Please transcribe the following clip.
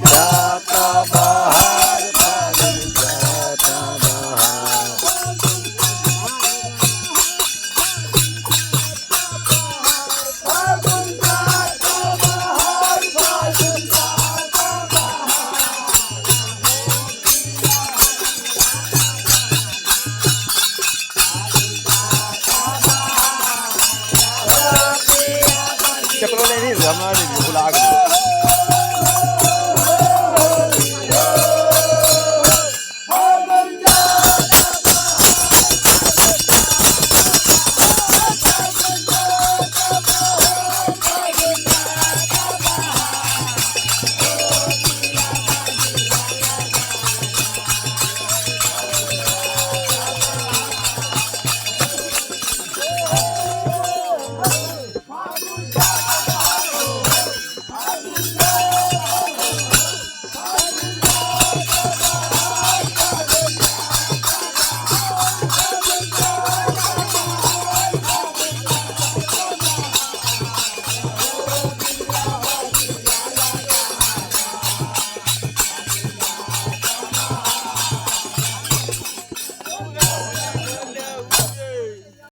जाता बाहर फागुन जाता बाहर। फागुन जाता बाहर फागुन जाता बाहर। चलो ले रही है हमारे बुला के